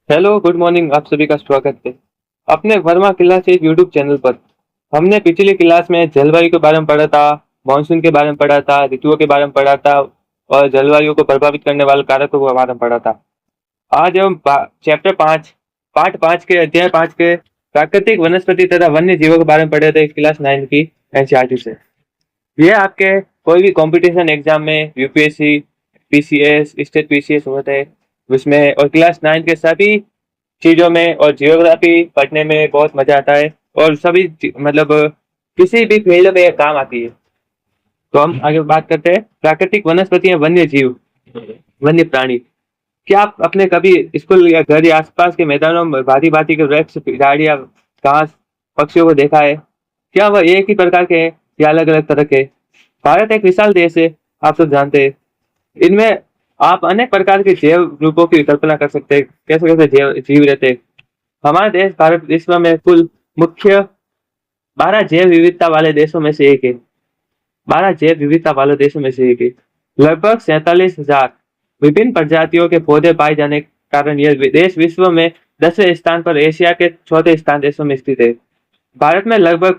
Hello good morning. आप सभी का स्वागत है अपने वर्मा क्लास एक यूट्यूब चैनल पर। हमने पिछली क्लास में जलवायु के बारे में पढ़ा था, मानसून के बारे में पढ़ा था, ऋतुओं के बारे में पढ़ा था और जलवायु को प्रभावित करने वाले कारकों के बारे में पढ़ा था। आज हम चैप्टर 5 पार्ट 5 के अध्याय 5 के प्राकृतिक वनस्पति तथा वन्य जीवों के बारे में पढ़े थे क्लास 9 की एनसीईआरटी से। ये आपके कोई भी कंपटीशन एग्जाम में यूपीएससी, पीसीएस, स्टेट पीसीएस होते हैं उसमें, और क्लास 9 के सभी चीजों में और जियोग्राफी पढ़ने में बहुत मजा आता है और सभी मतलब किसी भी फील्ड में काम आती है। तो हम आगे बात करते हैं प्राकृतिक वनस्पति वन्य जीव, वन्य प्राणी। क्या आप अपने कभी स्कूल या घर या आसपास के मैदानों में भांति भांति के वृक्ष, झाड़ियां, घास, पक्षियों को देखा है? क्या वह एक ही प्रकार के हैं या अलग अलग तरह के? भारत एक विशाल देश है, आप सब जानते हैं। इनमें आप अनेक प्रकार के जैव रूपों की कल्पना कर सकते हैं, कैसे कैसे जीव रहते हैं। हमारा देश भारत विश्व में कुल मुख्य 12 जैव विविधता वाले देशों में से एक है। 12 जैव विविधता वाले देशों में से एक है। लगभग 47,000 विभिन्न प्रजातियों के पौधे पाए जाने के कारण यह देश विश्व में 10वें स्थान पर एशिया के चौथे स्थान देशों में स्थित है। भारत में लगभग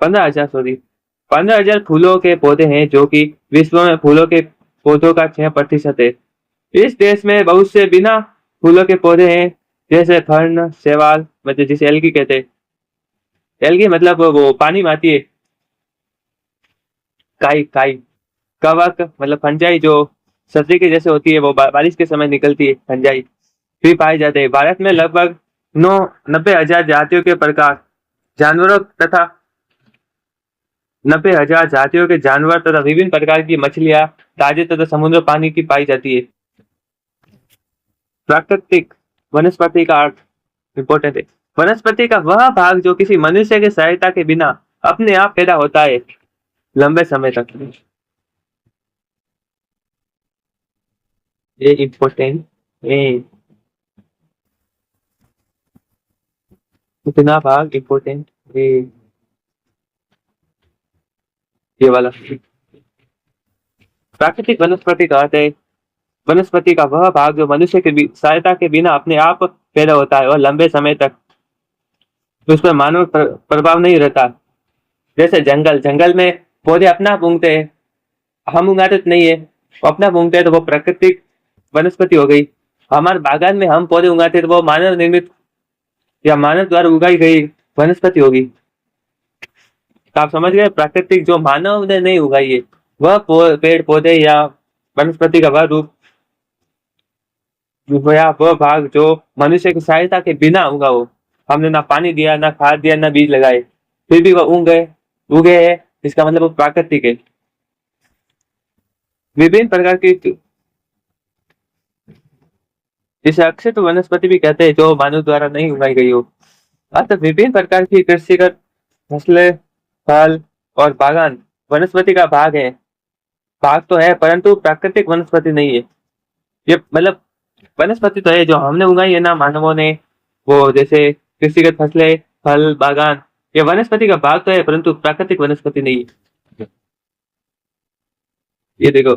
15,000 फूलों के पौधे हैं, जो कि विश्व में फूलों के पौधों का 6% है। इस देश में बहुत से बिना फूलों के पौधे हैं, जैसे फर्न, शैवाल, मतलब जिसे एल्गी कहते हैं। एल्गी मतलब वो पानी में आती है। काई काई कवक मतलब फंजाई, जो सब्जी के जैसे होती है, वो बारिश के समय निकलती है, फंजाई भी पाए जाते हैं। भारत में लगभग 90,000 जातियों के प्रकार जानवरों तथा 90,000 जातियों के जानवर तथा विभिन्न प्रकार की मछलियां ताजे तथा समुद्र पानी की पाई जाती है। प्राकृतिक वनस्पति का अर्थ इंपॉर्टेंट है। वनस्पति का वह भाग जो किसी मनुष्य की सहायता के बिना अपने आप पैदा होता है लंबे समय तक। ये इंपॉर्टेंट है, इतना भाग इंपॉर्टेंट है, ये वाला। प्राकृतिक वनस्पति का अर्थ है वनस्पति का वह भाग जो मनुष्य की सहायता के बिना अपने आप पैदा होता है और लंबे समय तक उस पर मानव प्रभाव नहीं रहता। जैसे जंगल, जंगल में पौधे अपना आप उगते हैं, हम उगाते तो नहीं है, वो अपना उगते हैं, तो वो प्राकृतिक वनस्पति हो गई। हमारे बागान में हम पौधे उगाते हैं, तो वो मानव निर्मित या मानव द्वारा उगाई गई वनस्पति होगी। तो आप समझ गए, प्राकृतिक जो मानव ने नहीं उगाई है, वह पेड़ पौधे या वनस्पति का वह रूप या वह भाग जो मनुष्य की सहायता के बिना उगा हो। हमने ना पानी दिया, ना खाद दिया, ना बीज लगाए, फिर भी वह उगे है, इसका मतलब वो प्राकृतिक है। विभिन्न प्रकार की, इसे अक्षय तो वनस्पति भी कहते हैं जो मानव द्वारा नहीं उगाई गई हो। अतः विभिन्न प्रकार की कृषिगत फसलें, फल और बागान वनस्पति का भाग है। भाग तो है, परंतु प्राकृतिक वनस्पति नहीं है। ये मतलब वनस्पति तो है जो हमने उगाई है ना मानवों ने, वो जैसे कृषिगत फसलें, फल, बागान, ये वनस्पति का भाग तो है, परंतु प्राकृतिक वनस्पति नहीं है। ये देखो,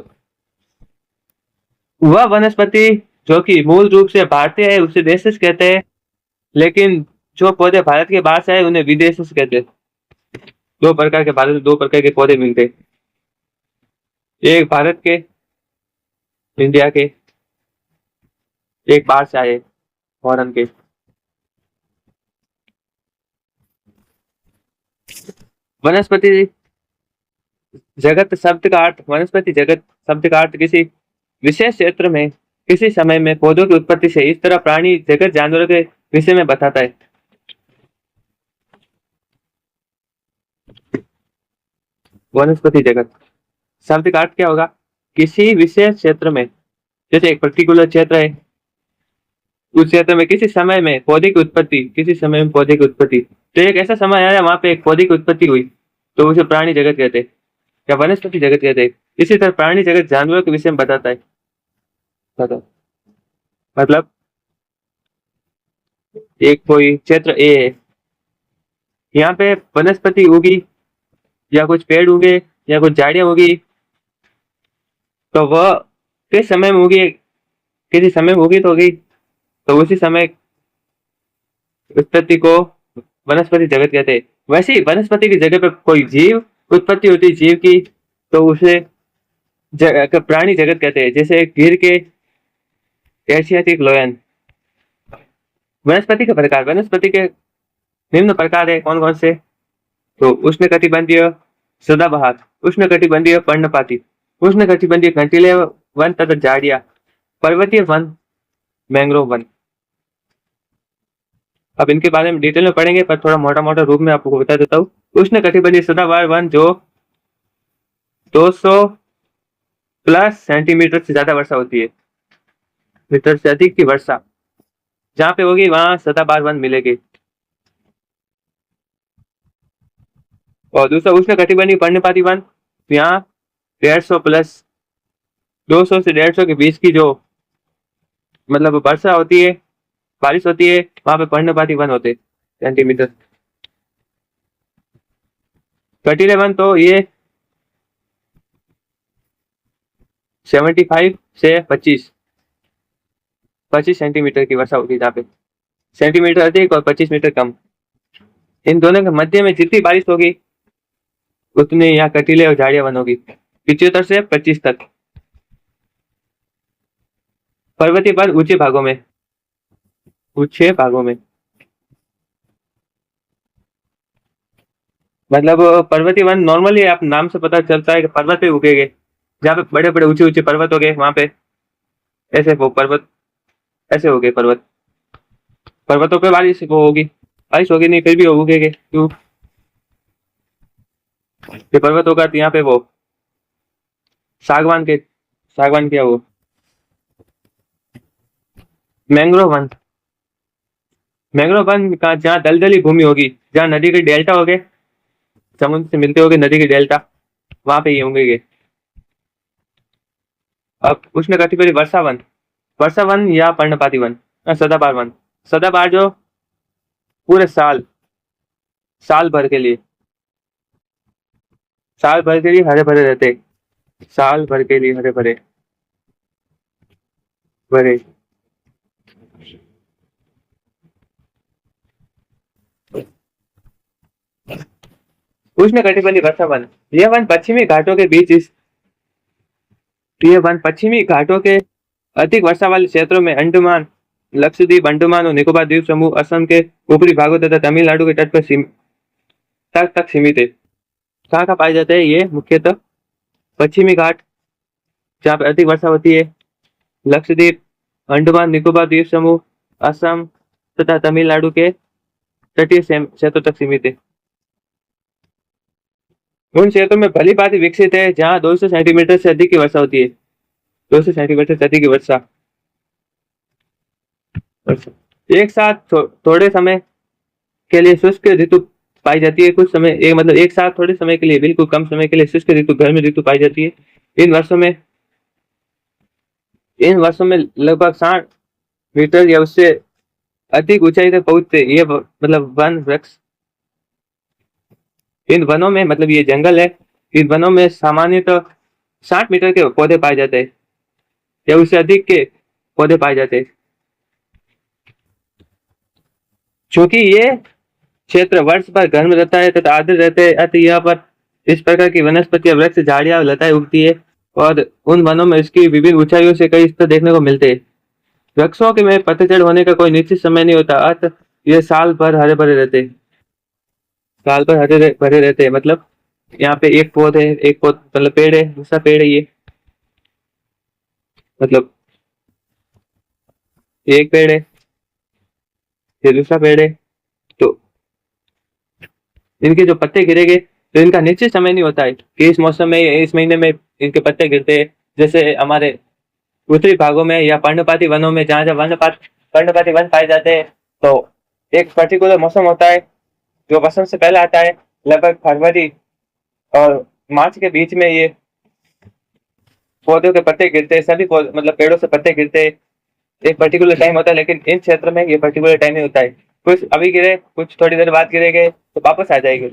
वह वनस्पति जो कि मूल रूप से भारतीय है उसे देशज कहते हैं, लेकिन जो पौधे भारत के बाहर से है उन्हें विदेशज कहते हैं। भारत में दो प्रकार के पौधे मिलते हैं, एक भारत के, इंडिया के, एक बाहर से आए फॉरेन के। वनस्पति जगत शब्द का अर्थ, वनस्पति जगत शब्द का अर्थ किसी विशेष क्षेत्र में किसी समय में पौधों की उत्पत्ति से इस तरह प्राणी जगत जानवरों के विषय में बताता है। वनस्पति जगत शब्द का अर्थ क्या होगा? किसी विशेष क्षेत्र में, जैसे एक पर्टिकुलर क्षेत्र है, उस क्षेत्र में किसी समय में पौधे की उत्पत्ति, किसी समय में पौधे की उत्पत्ति, तो एक ऐसा समय आया वहां पे एक पौधे की उत्पत्ति हुई, तो उसे प्राणी जगत कहते हैं या वनस्पति जगत कहते हैं। इसी तरह प्राणी जगत जानवरों के विषय में बताता है। मतलब एक कोई क्षेत्र ए है, यहाँ पे वनस्पति उगी या कुछ पेड़ उगे या कुछ झाड़ियां उगी, तो वह किस समय में उगी, किसी समय में उगी तो होगी, तो उसी समय उत्पत्ति को वनस्पति जगत कहते हैं। वैसे ही वनस्पति की जगह पर कोई जीव उत्पत्ति होती है जीव की, तो उसे प्राणी जगत कहते हैं। जैसे गिर के एशियाटिक लोयन। वनस्पति के प्रकार, वनस्पति के निम्न प्रकार है। कौन कौन से? तो उष्णकटिबंधीय सदाबहार, उष्णकटिबंधीय पर्णपाती, उष्णकटिबंधीय कंटीले वन तथा झाड़ियां, पर्वतीय वन, मैंग्रोव वन। अब इनके बारे में डिटेल में पढ़ेंगे, पर थोड़ा मोटा मोटा रूप में आपको बता देता हूँ। उष्णकटिबंधीय सदाबहार वन जो 200 प्लस सेंटीमीटर से ज्यादा वर्षा होती है, मीटर से अधिक की वर्षा जहाँ पे होगी वहां सदाबहार वन मिलेगी। और दूसरा उष्णकटिबंधीय पर्णपाती वन, यहाँ 150 प्लस 200 से 150 के बीच की जो मतलब वर्षा होती है, बारिश होती है, वहां पे पर्णपाती वन होते सेंटीमीटर। कटीले वन तो ये 75 से 25 सेंटीमीटर की वर्षा होती है, जहाँ पे सेंटीमीटर अधिक और 25 मीटर कम। इन दोनों के मध्य में जितनी बारिश होगी उतने यहाँ कटीले और झाड़ियां वन होगी, 75 से 25 तक। पर्वतीय वन ऊंचे भागों में, मतलब पर्वतीय वन नॉर्मली आप नाम से पता चलता है कि पर्वत पे उगेंगे, जहाँ पे बड़े बड़े ऊंचे ऊंचे पर्वत हो गए वहां पे ऐसे वो पर्वत ऐसे हो गए पर्वत। पर्वतों पे बारिश वो होगी, बारिश होगी नहीं फिर भी उगेंगे। क्यों? ये पर्वत होगा तो यहाँ पे वो सागवान क्या वो मैंग्रोव वन, का जहाँ दलदली भूमि होगी, जहाँ नदी के डेल्टा हो गए, समुद्र से मिलते होंगे नदी के डेल्टा, वहां पे ये होंगे। अब उष्णकटिबंधीय वर्षा वन या पर्णपाती वन, सदाबहार वन। सदाबहार जो पूरे साल भर के लिए हरे भरे रहते, साल भर के लिए हरे भरे भरे। उष्णकटिबंधीय वर्षा वन, यह वन पश्चिमी घाटों के बीच पश्चिमी घाटों के अधिक वर्षा वाले क्षेत्रों में अंडमान, लक्षद्वीप, अंडमान और निकोबार द्वीप समूह, असम के ऊपरी भागों तथा तमिलनाडु के तट पर तक सीमित है। कहाँ पाए जाते हैं ये? मुख्यतः पश्चिमी घाट जहाँ पे अधिक वर्षा होती है, लक्षद्वीप, अंडमान निकोबार द्वीप समूह, असम तथा तमिलनाडु के तटीय क्षेत्रों तक सीमित है। उन क्षेत्रों में भली भांति विकसित है जहाँ 200 सेंटीमीटर से अधिक की वर्षा होती है, 200 सेंटीमीटर से अधिक की वर्षा। एक साथ थोड़े समय के लिए शुष्क ऋतु पाई जाती है। कुछ समय मतलब एक साथ थोड़े समय के लिए, बिल्कुल कम समय के लिए शुष्क ऋतु, गर्म ऋतु पाई जाती है। इन वर्षों में लगभग 60 मीटर या उससे अधिक ऊंचाई तक पहुंचते ये मतलब वन वृक्ष। इन वनों में मतलब ये जंगल है, इन वनों में सामान्यतः 60 मीटर के पौधे पाए जाते हैं या उससे अधिक के पौधे पाए जाते हैं। चूंकि ये क्षेत्र वर्ष भर गर्म रहता है तथा आर्द्र रहते हैं, अतः यहाँ पर इस प्रकार की वनस्पतियां, वृक्ष, झाड़ियां, लताएं उगती है और उन वनों में इसकी विभिन्न ऊंचाइयों से कई स्तर देखने को मिलते हैं। वृक्षों के में पतझड़ होने का कोई निश्चित समय नहीं होता, अतः ये साल भर हरे भरे रहते, मतलब यहाँ पे एक पौध है, मतलब पेड़ है, दूसरा पेड़ है, ये मतलब एक पेड़ है, ये दूसरा पेड़ है, तो इनके जो पत्ते गिरेंगे तो इनका निश्चित समय नहीं होता है कि इस मौसम में, इस महीने में इनके पत्ते गिरते हैं। जैसे हमारे उत्तरी भागों में या पर्णपाती वनों में, जहाँ जहाँ पर्णपाती वन पाए जाते हैं, तो एक पर्टिकुलर मौसम होता है जो वसंत से पहले आता है, लगभग फरवरी और मार्च के बीच में ये पौधों के पत्ते गिरते हैं, सभी मतलब पेड़ों से पत्ते गिरते हैं, एक पर्टिकुलर टाइम होता है। लेकिन इन क्षेत्र में ये पर्टिकुलर टाइम नहीं होता है, कुछ अभी गिरे, कुछ थोड़ी देर बाद गिरेंगे तो वापस आ जाएंगे।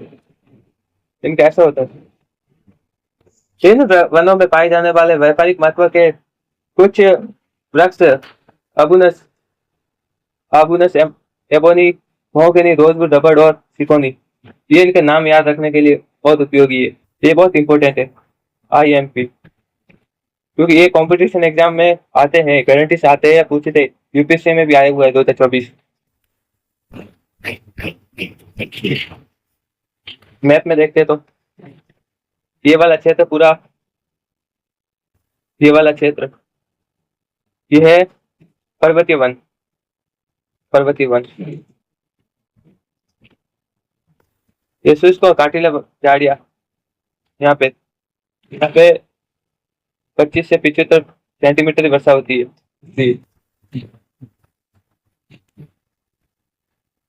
इनका ऐसा होता है। इन वनों में पाए जाने वाले व्यापारिक महत्व के कुछ वृक्ष अबुनस आबूनस, एबोनी, मोहगनी, रोजवुड, रबड़ और सिकोनी। ये इनके नाम याद रखने के लिए बहुत उपयोगी है। ये बहुत इंपॉर्टेंट है, IMP, क्योंकि ये कंपटीशन एग्जाम में आते हैं, गारंटी से आते हैं या पूछे थे। UPSC में भी आया हुआ है 2024। मैप में देखते तो ये वाला क्षेत्र पूरा, ये वाला क्षेत्र ये है पर्वतीय वन, पर्वतीय वन। ये शुष्क और कांटीला झाड़ियाँ यहाँ पे 25 से 75 सेंटीमीटर की वर्षा होती है जी।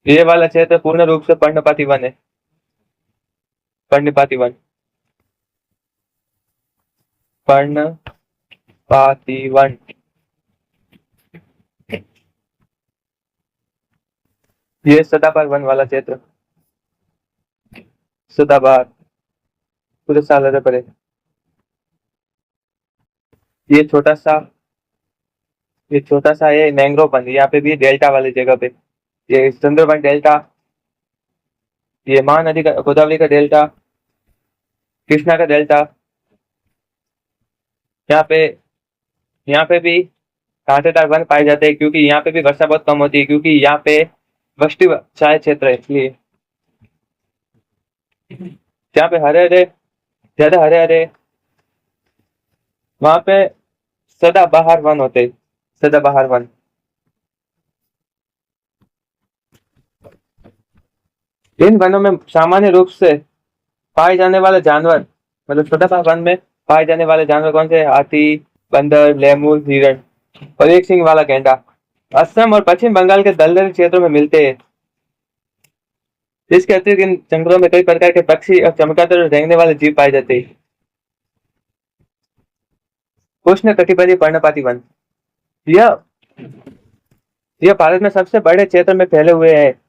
ये वाला क्षेत्र पूर्ण रूप से पर्णपाती वन है, पर्णपाती वन, पर्णपाती वन। ये सदाबहार वन वाला क्षेत्र, सदाबहार पूरे साल हरे भरे। ये छोटा सा, ये छोटा सा है मैंग्रोव वन, यहाँ पे भी डेल्टा वाली जगह पे। ये सुंदरबन डेल्टा, ये महानदी का, गोदावरी का डेल्टा, कृष्णा का डेल्टा। यहाँ पे भी कांटेदार वन पाए जाते हैं, क्योंकि यहाँ पे भी वर्षा बहुत कम होती है, क्योंकि यहाँ पे वृष्टि चाय क्षेत्र है, इसलिए जहाँ पे हरे हरे, ज्यादा हरे हरे, वहां पे सदाबहार वन होते, सदाबहार वन। इन वनों में सामान्य रूप से पाए जाने वाले जानवर, मतलब सदाबहार वन में पाए जाने वाले जानवर कौन से? हाथी, बंदर, लेमूर, हिरण और एक सिंग वाला गेंडा। असम और पश्चिम बंगाल के दलदली क्षेत्रों में मिलते हैं। इसके अतिरिक्त इन जंगलों में कई प्रकार के पक्षी और चमगादड़ रेंगने वाले जीव पाए जाते हैं। उष्ण कटिबंधीय पर्णपाती वन, यह यह भारत में सबसे बड़े क्षेत्र में फैले हुए हैं।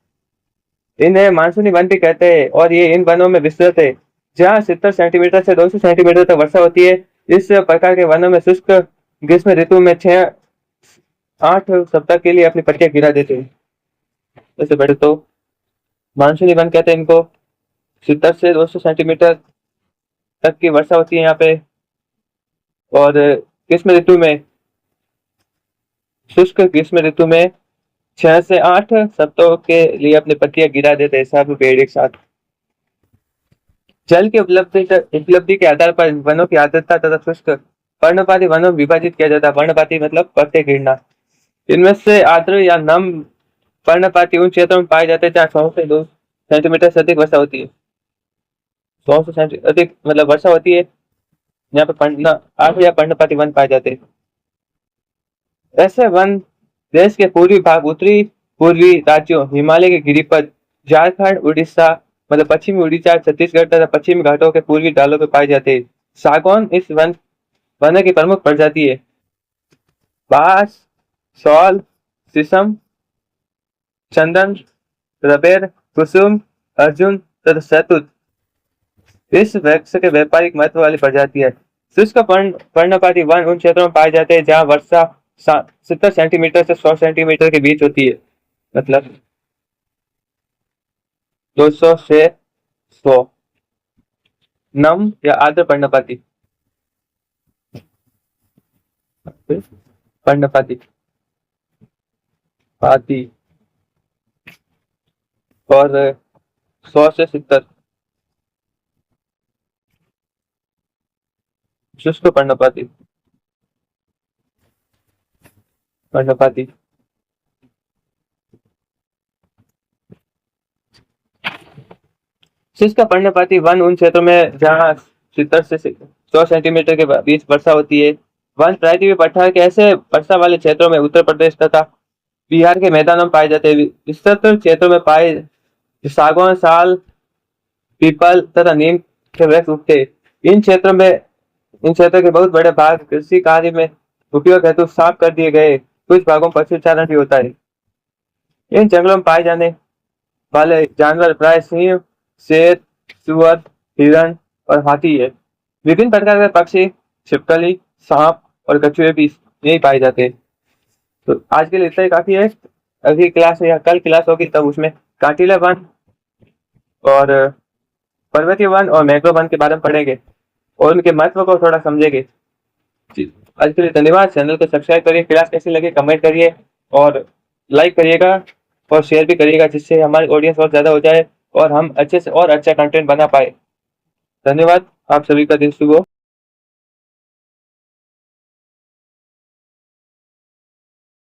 इन्हें मानसूनी वन भी कहते हैं और ये इन वनों में विस्तृत है, जहाँ 70 सेंटीमीटर से 200 सेंटीमीटर तक वर्षा होती है। इस प्रकार के वनों में शुष्क ग्रीष्म ऋतु में 6-8 सप्ताह के लिए अपनी पत्तियां गिरा देते हैं। वैसे बड़े तो मानसूनी वन कहते हैं इनको। 70 से 200 सेंटीमीटर तक की वर्षा होती है यहाँ पे, और ग्रीष्म ऋतु में, शुष्क ग्रीष्म ऋतु में 6 से 8 सप्ताह के लिए अपनी पत्तियां गिरा देते हैं सब पेड़ एक साथ। जल की उपलब्धि के आधार पर वनों की आर्द्रता तथा शुष्क पर्णपाती वनों में विभाजित किया जाता है। पर्णपाती मतलब पत्ते गिरना। इनमें से आर्द्र या नम पर्णपाती उन क्षेत्रों में पाए जाते हैं जहाँ 100 से 2 सेंटीमीटर से अधिक वर्षा होती है। 100 से सेंटीमीटर अधिक मतलब वर्षा होती है, यहाँ पे आर्द्र या पर्णपाती वन पाए जाते हैं। ऐसे वन देश के पूर्वी भाग, उत्तरी पूर्वी राज्यों, हिमालय के गिरिपथ, झारखंड, उड़ीसा, मतलब पश्चिमी उड़ीसा, छत्तीसगढ़ तथा पश्चिमी घाटों के पूर्वी ढालों पर पाए जाते हैं। सागौन इस वन की प्रमुख प्रजाति है। बांस, सौल, शीशम, चंदन, रबेर, कुसुम, अर्जुन तथा शहतूत इस वृक्ष के व्यापारिक महत्व वाली प्रजाति है। शुष्क पर्णपाती वन उन क्षेत्रों में पाए जाते हैं जहाँ वर्षा 70 सेंटीमीटर से 100 सेंटीमीटर के बीच होती है, मतलब 200 से 100। नम या आर्द्र पर्णपाती, पर्णपाती पाती, और 100 से 70 शुष्क पर्णपाती, पर्णपाती। शुष्क पर्णपाती वन उन क्षेत्रों में जहाँ 70 से 100 सेंटीमीटर के बीच वर्षा होती है। वन प्रायद्वीपीय पठार के ऐसे वर्षा वाले क्षेत्रों में उत्तर प्रदेश तथा बिहार के मैदानों में पाए जाते हैं। विस्तृत क्षेत्रों में पाए सागौन, साल, पीपल तथा नीम के वृक्ष उगते हैं। इन क्षेत्रों के बहुत बड़े भाग कृषि कार्य में उपयोग हेतु साफ कर दिए गए। कुछ भागों में पशुचारण भी होता है। इन जंगलों में पाए जाने वाले जानवर प्राय सिंह, शेर, सुअर, हिरण और हाथी है। विभिन्न प्रकार के पक्षी, छिपकली, सांप और कछुए भी यही पाए जाते हैं। तो आज के लिए इतना ही काफी है। अगली क्लास में या कल क्लास होगी तब उसमें कार्टिलर वन और पर्वतीय वन और मैक्रो वन के बारे में पढ़ेंगे और उनके महत्व को थोड़ा समझेंगे। जी, आज के लिए धन्यवाद। चैनल को सब्सक्राइब करिए, क्लास कैसी लगी कमेंट करिए और लाइक करिएगा और शेयर भी करिएगा, जिससे हमारी ऑडियंस और ज़्यादा हो जाए और हम अच्छे से और अच्छा कंटेंट बना पाए। धन्यवाद, आप सभी का दिन शुभ हो।